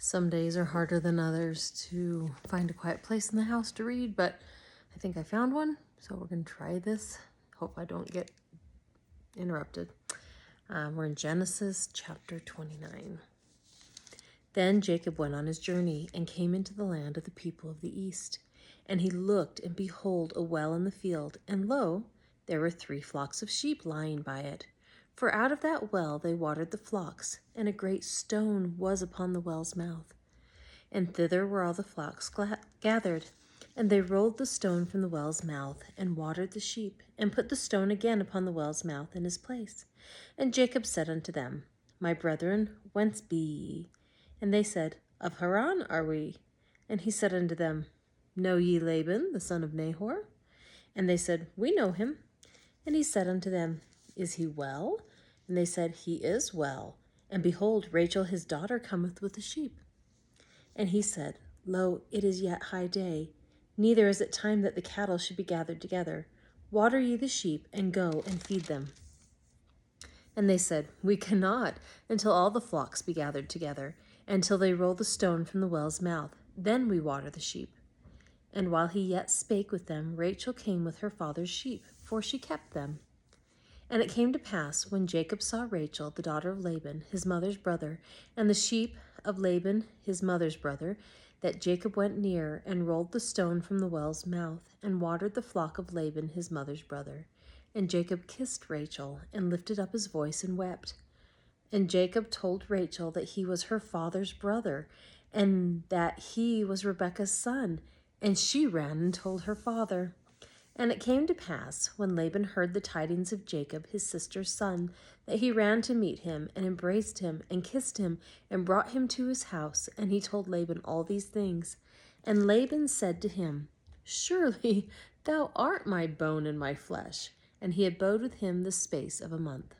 Some days are harder than others to find a quiet place in the house to read, but I think I found one, so we're going to try this. Hope I don't get interrupted. We're in Genesis chapter 29. Then Jacob went on his journey and came into the land of the people of the east. And he looked, and behold, a well in the field, and lo, there were 3 flocks of sheep lying by it. For out of that well they watered the flocks, and a great stone was upon the well's mouth. And thither were all the flocks gathered. And they rolled the stone from the well's mouth, and watered the sheep, and put the stone again upon the well's mouth in his place. And Jacob said unto them, My brethren, whence be ye? And they said, Of Haran are we. And he said unto them, Know ye Laban, the son of Nahor? And they said, We know him. And he said unto them, Is he well? And they said, He is well. And behold, Rachel his daughter cometh with the sheep. And he said, Lo, it is yet high day, neither is it time that the cattle should be gathered together. Water ye the sheep, and go and feed them. And they said, We cannot, until all the flocks be gathered together, until they roll the stone from the well's mouth. Then we water the sheep. And while he yet spake with them, Rachel came with her father's sheep, for she kept them. And it came to pass, when Jacob saw Rachel, the daughter of Laban, his mother's brother, and the sheep of Laban, his mother's brother, that Jacob went near, and rolled the stone from the well's mouth, and watered the flock of Laban, his mother's brother. And Jacob kissed Rachel, and lifted up his voice, and wept. And Jacob told Rachel that he was her father's brother, and that he was Rebekah's son. And she ran and told her father. And it came to pass, when Laban heard the tidings of Jacob his sister's son, that he ran to meet him, and embraced him, and kissed him, and brought him to his house. And he told Laban all these things. And Laban said to him, Surely thou art my bone and my flesh. And he abode with him the space of a month.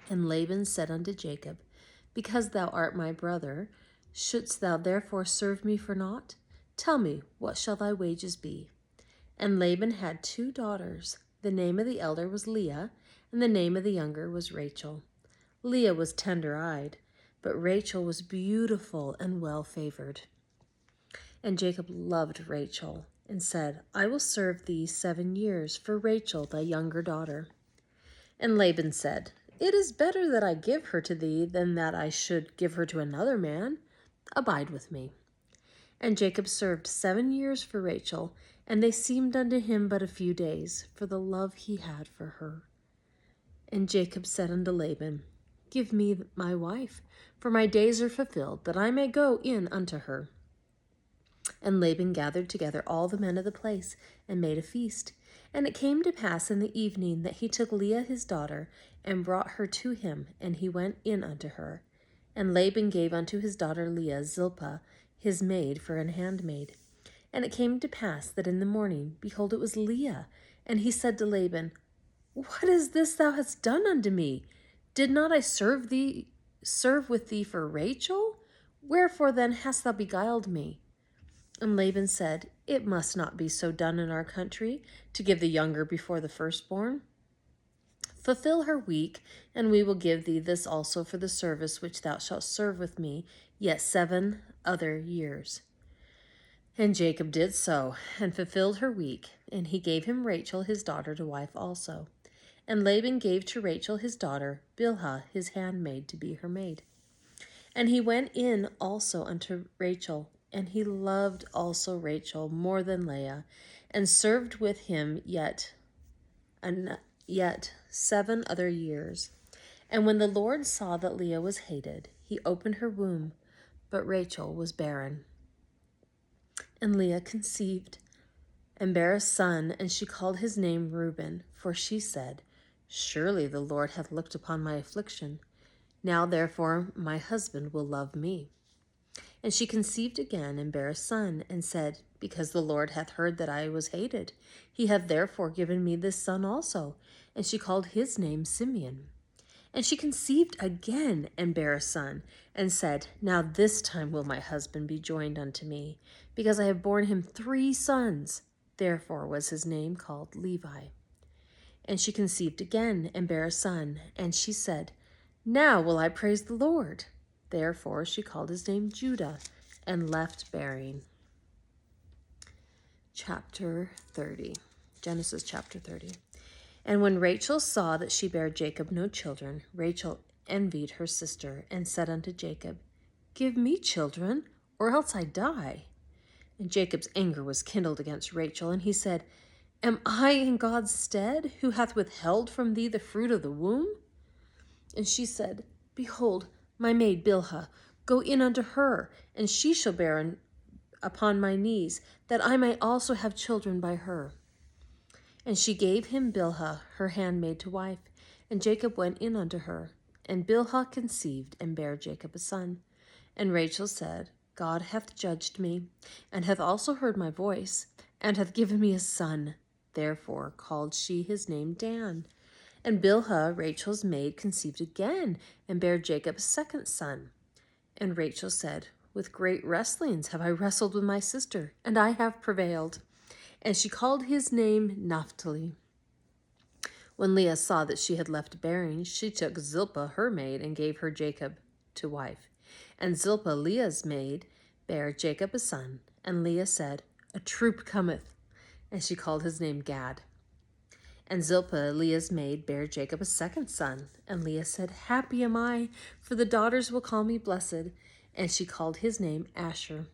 And Laban said unto Jacob, Because thou art my brother, shouldst thou therefore serve me for naught? Tell me, what shall thy wages be? And Laban had 2 daughters. The name of the elder was Leah, and the name of the younger was Rachel. Leah was tender-eyed, but Rachel was beautiful and well-favored. And Jacob loved Rachel, and said, I will serve thee 7 years for Rachel thy younger daughter. And Laban said, It is better that I give her to thee than that I should give her to another man. Abide with me. And Jacob served 7 years for Rachel, and they seemed unto him but a few days, for the love he had for her. And Jacob said unto Laban, Give me my wife, for my days are fulfilled, that I may go in unto her. And Laban gathered together all the men of the place, and made a feast. And it came to pass in the evening that he took Leah his daughter, and brought her to him, and he went in unto her. And Laban gave unto his daughter Leah Zilpah, his maid, for an handmaid. And it came to pass that in the morning, behold, it was Leah. And he said to Laban, What is this thou hast done unto me? Did not I serve with thee for Rachel? Wherefore then hast thou beguiled me? And Laban said, It must not be so done in our country, to give the younger before the firstborn. Fulfill her week, and we will give thee this also for the service which thou shalt serve with me yet 7 other years. And Jacob did so, and fulfilled her week, and he gave him Rachel his daughter to wife also. And Laban gave to Rachel his daughter Bilhah his handmaid to be her maid. And he went in also unto Rachel, and he loved also Rachel more than Leah, and served with him yet 7 other years. And when the Lord saw that Leah was hated, he opened her womb, but Rachel was barren. And Leah conceived, and bare a son, and she called his name Reuben, for she said, Surely the Lord hath looked upon my affliction. Now therefore my husband will love me. And she conceived again, and bare a son, and said, Because the Lord hath heard that I was hated, he hath therefore given me this son also. And she called his name Simeon. And she conceived again, and bare a son, and said, Now this time will my husband be joined unto me, because I have borne him 3 sons. Therefore was his name called Levi. And she conceived again, and bare a son, and she said, Now will I praise the Lord. Therefore she called his name Judah and left bearing. Chapter 30. Genesis chapter 30. And when Rachel saw that she bare Jacob no children, Rachel envied her sister and said unto Jacob, Give me children, or else I die. And Jacob's anger was kindled against Rachel, and he said, Am I in God's stead, who hath withheld from thee the fruit of the womb? And she said, Behold, my maid Bilhah, go in unto her, and she shall bear upon my knees, that I may also have children by her. And she gave him Bilhah, her handmaid, to wife. And Jacob went in unto her. And Bilhah conceived, and bare Jacob a son. And Rachel said, God hath judged me, and hath also heard my voice, and hath given me a son. Therefore called she his name Dan. And Bilhah, Rachel's maid, conceived again, and bare Jacob a second son. And Rachel said, With great wrestlings have I wrestled with my sister, and I have prevailed. And she called his name Naphtali. When Leah saw that she had left bearing, she took Zilpah her maid, and gave her Jacob to wife. And Zilpah, Leah's maid, bare Jacob a son. And Leah said, A troop cometh. And she called his name Gad. And Zilpah, Leah's maid, bare Jacob a second son. And Leah said, Happy am I, for the daughters will call me blessed. And she called his name Asher.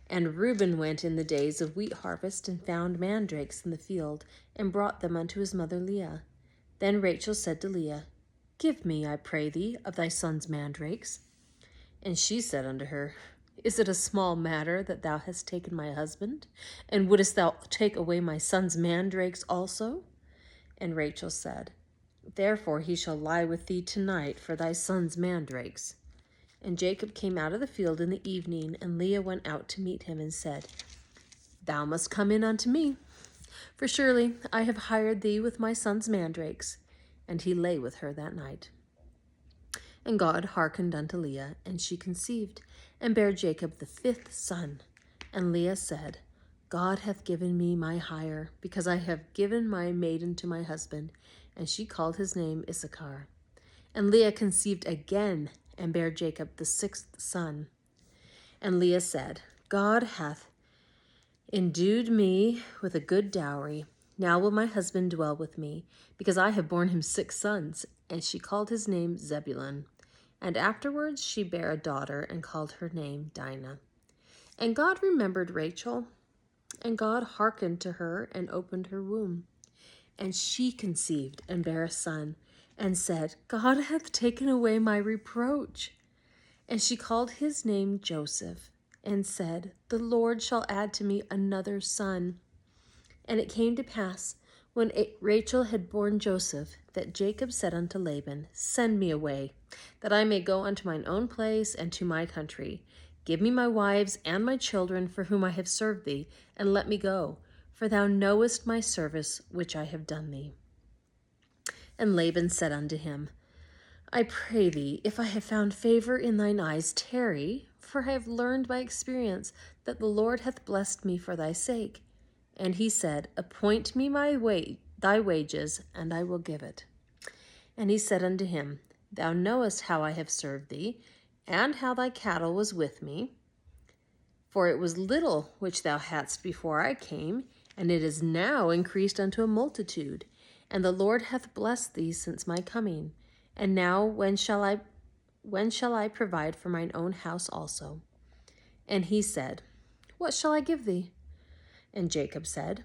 And Reuben went in the days of wheat harvest, and found mandrakes in the field, and brought them unto his mother Leah. Then Rachel said to Leah, Give me, I pray thee, of thy son's mandrakes. And she said unto her, Is it a small matter that thou hast taken my husband? And wouldest thou take away my son's mandrakes also? And Rachel said, Therefore he shall lie with thee tonight for thy son's mandrakes. And Jacob came out of the field in the evening, and Leah went out to meet him, and said, Thou must come in unto me, for surely I have hired thee with my son's mandrakes. And he lay with her that night. And God hearkened unto Leah, and she conceived, and bare Jacob the fifth son. And Leah said, God hath given me my hire, because I have given my maiden to my husband. And she called his name Issachar. And Leah conceived again, and bare Jacob the sixth son. And Leah said, God hath endued me with a good dowry. Now will my husband dwell with me, because I have borne him 6 sons. And she called his name Zebulun. And afterwards she bare a daughter, and called her name Dinah. And God remembered Rachel, and God hearkened to her, and opened her womb. And she conceived, and bare a son, and said, God hath taken away my reproach. And she called his name Joseph, and said, The Lord shall add to me another son. And it came to pass, when Rachel had borne Joseph, that Jacob said unto Laban, Send me away, that I may go unto mine own place and to my country. Give me my wives and my children, for whom I have served thee, and let me go, for thou knowest my service which I have done thee. And Laban said unto him, I pray thee, if I have found favor in thine eyes, tarry, for I have learned by experience that the Lord hath blessed me for thy sake. And he said, Appoint me thy wages, and I will give it. And he said unto him, Thou knowest how I have served thee, and how thy cattle was with me. For it was little which thou hadst before I came, and it is now increased unto a multitude. And the Lord hath blessed thee since my coming. And now when shall I provide for mine own house also? And he said, What shall I give thee? And Jacob said,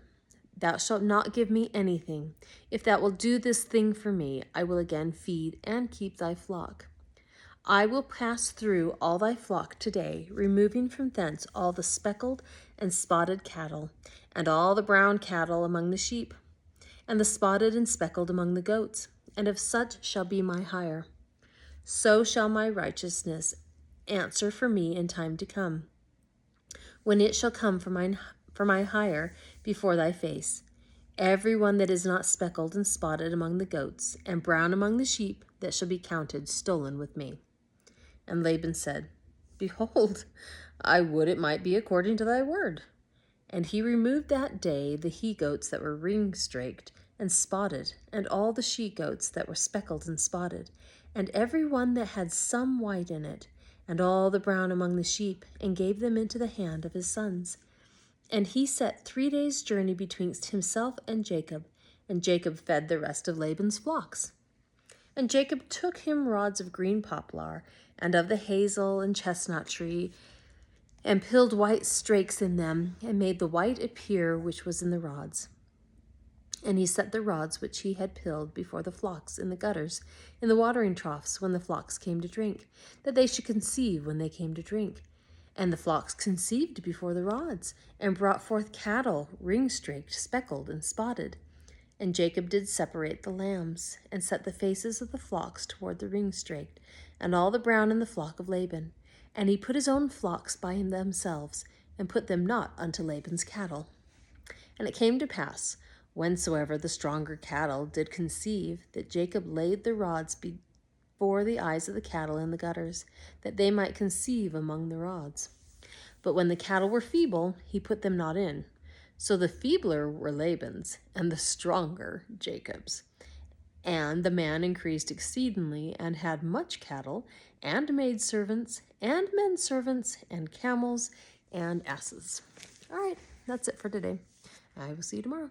Thou shalt not give me anything. If thou wilt do this thing for me, I will again feed and keep thy flock. I will pass through all thy flock today, removing from thence all the speckled and spotted cattle, and all the brown cattle among the sheep, and the spotted and speckled among the goats, and of such shall be my hire. So shall my righteousness answer for me in time to come, when it shall come for my hire before thy face. Every one that is not speckled and spotted among the goats, and brown among the sheep, that shall be counted stolen with me. And Laban said, Behold, I would it might be according to thy word. And he removed that day the he-goats that were ring-straked and spotted, and all the she-goats that were speckled and spotted, and every one that had some white in it, and all the brown among the sheep, and gave them into the hand of his sons. And he set 3 days' journey betwixt himself and Jacob fed the rest of Laban's flocks. And Jacob took him rods of green poplar, and of the hazel and chestnut tree, and pilled white strakes in them, and made the white appear which was in the rods. And he set the rods which he had pilled before the flocks in the gutters, in the watering troughs, when the flocks came to drink, that they should conceive when they came to drink. And the flocks conceived before the rods, and brought forth cattle, ring-straked, speckled, and spotted. And Jacob did separate the lambs, and set the faces of the flocks toward the ring-straked, and all the brown in the flock of Laban. And he put his own flocks by themselves, and put them not unto Laban's cattle. And it came to pass, whensoever the stronger cattle did conceive, that Jacob laid the rods before the eyes of the cattle in the gutters, that they might conceive among the rods. But when the cattle were feeble, he put them not in. So the feebler were Laban's, and the stronger Jacob's. And the man increased exceedingly, and had much cattle, and maidservants, and men servants, and camels, and asses. All right, that's it for today. I will see you tomorrow.